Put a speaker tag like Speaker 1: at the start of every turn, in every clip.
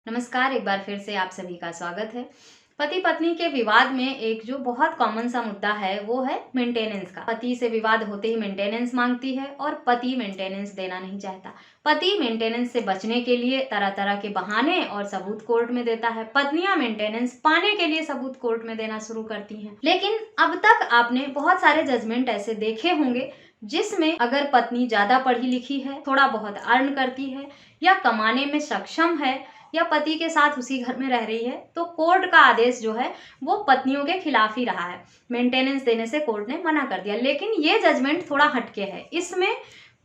Speaker 1: नमस्कार, एक बार फिर से आप सभी का स्वागत है। पति पत्नी के विवाद में एक जो बहुत कॉमन सा मुद्दा है वो है मेंटेनेंस का। पति से विवाद होते ही मेंटेनेंस मांगती है और पति मेंटेनेंस देना नहीं चाहता। पति मेंटेनेंस से बचने के लिए तरह तरह के बहाने और सबूत कोर्ट में देता है। पत्नियां मेंटेनेंस पाने के लिए सबूत कोर्ट में देना शुरू करती हैं। लेकिन अब तक आपने बहुत सारे जजमेंट ऐसे देखे होंगे जिसमें अगर पत्नी ज्यादा पढ़ी लिखी है, थोड़ा बहुत अर्न करती है या कमाने में सक्षम है या पति के साथ उसी घर में रह रही है तो कोर्ट का आदेश जो है वो पत्नियों के खिलाफ ही रहा है। मेंटेनेंस देने से कोर्ट ने मना कर दिया। लेकिन ये जजमेंट थोड़ा हटके है। इसमें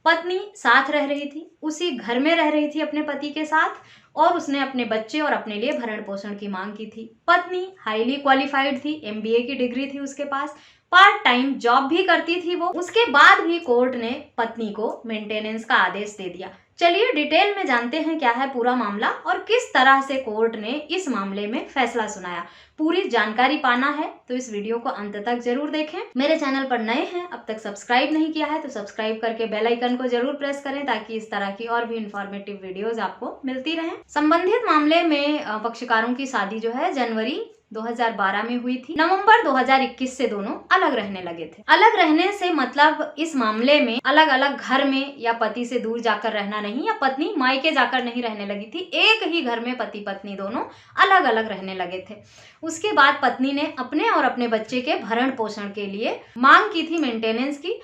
Speaker 1: पत्नी साथ रह रही थी, उसी घर में रह रही थी अपने पति के साथ और उसने अपने बच्चे और अपने लिए भरण पोषण की मांग की थी। पत्नी हाईली क्वालिफाइड थी, एमबीए की डिग्री थी उसके पास, पार्ट टाइम जॉब भी करती थी वो। उसके बाद भी कोर्ट ने पत्नी को मेंटेनेंस का आदेश दे दिया। चलिए डिटेल में जानते हैं क्या है पूरा मामला और किस तरह से कोर्ट ने इस मामले में फैसला सुनाया। पूरी जानकारी पाना है तो इस वीडियो को अंत तक जरूर देखें। मेरे चैनल पर नए हैं, अब तक सब्सक्राइब नहीं किया है तो सब्सक्राइब करके बेल आइकन को जरूर प्रेस करें ताकि इस तरह की और भी इंफॉर्मेटिव वीडियोस आपको मिलती रहें। संबंधित मामले में पक्षकारों की शादी जो है जनवरी 2012 में हुई थी। नवंबर 2021 से दोनों अलग रहने लगे थे। अलग रहने से मतलब इस मामले में अलग अलग घर में या पति से दूर जाकर रहना नहीं या पत्नी मायके जाकर नहीं रहने लगी थी। एक ही घर में पति पत्नी दोनों अलग अलग रहने लगे थे। उसके बाद पत्नी ने अपने और अपने बच्चे के भरण पोषण के लिए मांग की थी मेंटेनेंस की।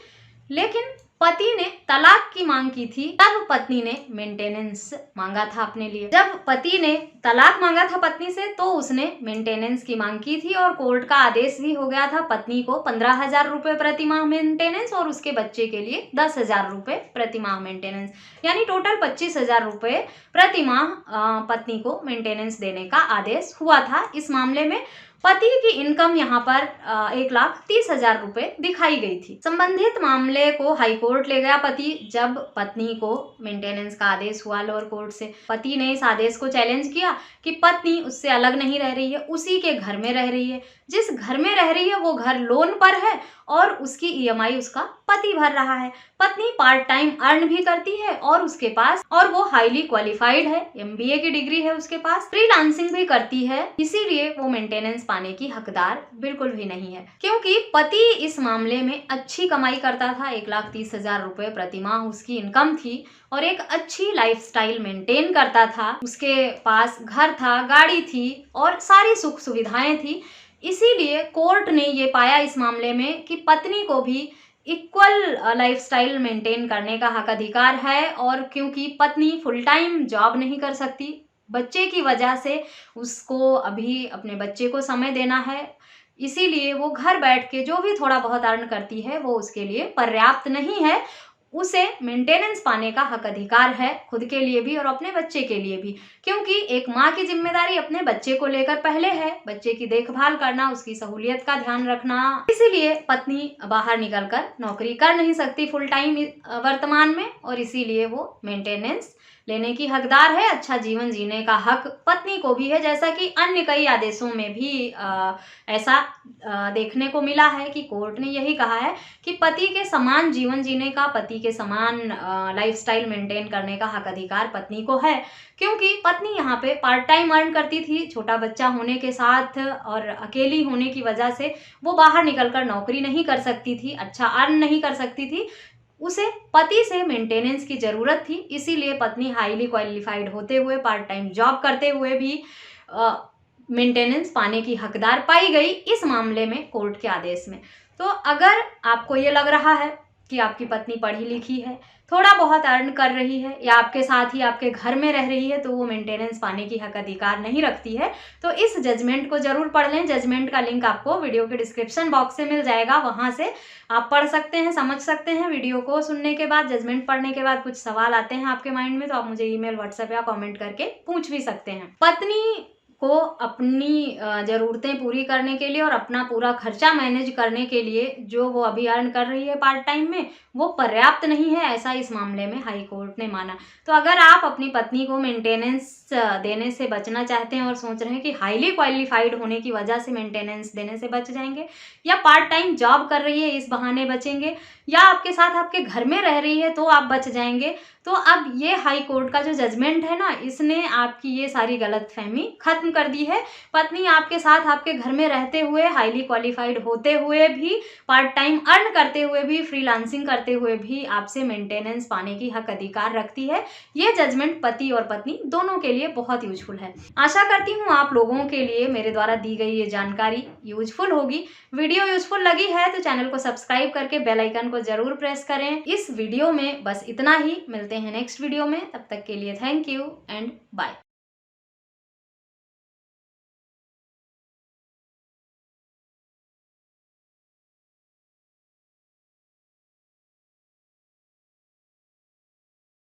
Speaker 1: लेकिन पति ने तलाक की मांग की थी, तब पत्नी ने मेंटेनेंस मांगा था अपने लिए। जब पति ने तलाक मांगा था पत्नी से तो उसने मेंटेनेंस की मांग की थी और कोर्ट का आदेश भी हो गया था पत्नी को 15,000 रुपए प्रति माह मेंटेनेंस और उसके बच्चे के लिए 10,000 रुपए प्रति माह मेंटेनेंस, यानी टोटल 25,000 रुपए प्रति माह पत्नी को मेंटेनेंस देने का आदेश हुआ था। इस मामले में पति की इनकम यहाँ पर 1,30,000 रुपए दिखाई गई थी। संबंधित मामले को हाई कोर्ट ले गया पति। जब पत्नी को मेंटेनेंस का आदेश हुआ लोअर कोर्ट से, पति ने इस आदेश को चैलेंज किया कि पत्नी उससे अलग नहीं रह रही है, उसी के घर में रह रही है। जिस घर में रह रही है वो घर लोन पर है और उसकी ईएमआई उसका पति भर रहा है। पत्नी पार्ट टाइम अर्न भी करती है और उसके पास और वो हाईली क्वालिफाइड है, एमबीए की डिग्री है उसके पास, फ्रीलांसिंग भी करती है। इसीलिए वो मेंटेनेंस पाने की हकदार बिल्कुल भी नहीं है, क्योंकि पति इस मामले में अच्छी कमाई करता था। 1,30,000 रुपए प्रति माह उसकी इनकम थी और एक अच्छी लाइफस्टाइल मेंटेन करता था। उसके पास घर था, गाड़ी थी और सारी सुख सुविधाएं थी। इसीलिए कोर्ट ने ये पाया इस मामले में कि पत्नी को भी इक्वल लाइफस्टाइल मेंटेन करने का हक अधिकार है। और क्योंकि पत्नी फुल टाइम जॉब नहीं कर सकती, बच्चे की वजह से उसको अभी अपने बच्चे को समय देना है, इसीलिए वो घर बैठ के जो भी थोड़ा बहुत अर्न करती है वो उसके लिए पर्याप्त नहीं है। उसे मेंटेनेंस पाने का हक अधिकार है, खुद के लिए भी और अपने बच्चे के लिए भी, क्योंकि एक माँ की जिम्मेदारी अपने बच्चे को लेकर पहले है, बच्चे की देखभाल करना, उसकी सहूलियत का ध्यान रखना। इसीलिए पत्नी बाहर निकलकर नौकरी कर नहीं सकती फुल टाइम वर्तमान में और इसीलिए वो मेंटेनेंस लेने की हकदार है। अच्छा जीवन जीने का हक पत्नी को भी है, जैसा कि अन्य कई आदेशों में भी ऐसा देखने को मिला है कि कोर्ट ने यही कहा है कि पति के समान जीवन जीने का, पति के समान लाइफस्टाइल मेंटेन करने का हक अधिकार पत्नी को है। क्योंकि पत्नी यहाँ पे पार्ट टाइम अर्न करती थी, छोटा बच्चा होने के साथ और अकेली होने की वजह से वो बाहर निकलकर नौकरी नहीं कर सकती थी, अच्छा अर्न नहीं कर सकती थी, उसे पति से मेंटेनेंस की जरूरत थी। इसीलिए पत्नी हाईली क्वालिफाइड होते हुए, पार्ट टाइम जॉब करते हुए भी मेंटेनेंस पाने की हकदार पाई गई इस मामले में कोर्ट के आदेश में। तो अगर आपको ये लग रहा है कि आपकी पत्नी पढ़ी लिखी है, थोड़ा बहुत अर्न कर रही है या आपके साथ ही आपके घर में रह रही है तो वो मेंटेनेंस पाने की हक अधिकार नहीं रखती है, तो इस जजमेंट को जरूर पढ़ लें। जजमेंट का लिंक आपको वीडियो के डिस्क्रिप्शन बॉक्स से मिल जाएगा, वहां से आप पढ़ सकते हैं, समझ सकते हैं। वीडियो को सुनने के बाद, जजमेंट पढ़ने के बाद कुछ सवाल आते हैं आपके माइंड में तो आप मुझे ईमेल, व्हाट्सएप या कॉमेंट करके पूछ भी सकते हैं। पत्नी को अपनी ज़रूरतें पूरी करने के लिए और अपना पूरा खर्चा मैनेज करने के लिए जो वो अभी अर्न कर रही है पार्ट टाइम में वो पर्याप्त नहीं है, ऐसा इस मामले में हाई कोर्ट ने माना। तो अगर आप अपनी पत्नी को मेंटेनेंस देने से बचना चाहते हैं और सोच रहे हैं कि हाईली क्वालिफाइड होने की वजह से मेंटेनेंस देने से बच जाएंगे, या पार्ट टाइम जॉब कर रही है इस बहाने बचेंगे, या आपके साथ आपके घर में रह रही है तो आप बच जाएंगे, तो अब ये हाई कोर्ट का जो जजमेंट है ना, इसने आपकी ये सारी गलतफहमी खत्म कर दी है। पत्नी आपके साथ आपके घर में रहते हुए, हाईली क्वालिफाइड होते हुए भी, पार्ट टाइम अर्न करते हुए भी, फ्रीलांसिंग करते हुए भी आपसे मेंटेनेंस पाने की हक अधिकार रखती है। ये जजमेंट पति और पत्नी दोनों के लिए बहुत यूजफुल है। आशा करती हूँ आप लोगों के लिए मेरे द्वारा दी गई ये जानकारी यूजफुल होगी। वीडियो यूजफुल लगी है तो चैनल को सब्सक्राइब करके बेल आइकन को जरूर प्रेस करें। इस वीडियो में बस इतना ही, मिलते हैं नेक्स्ट वीडियो में, तब तक के लिए थैंक यू एंड बाय।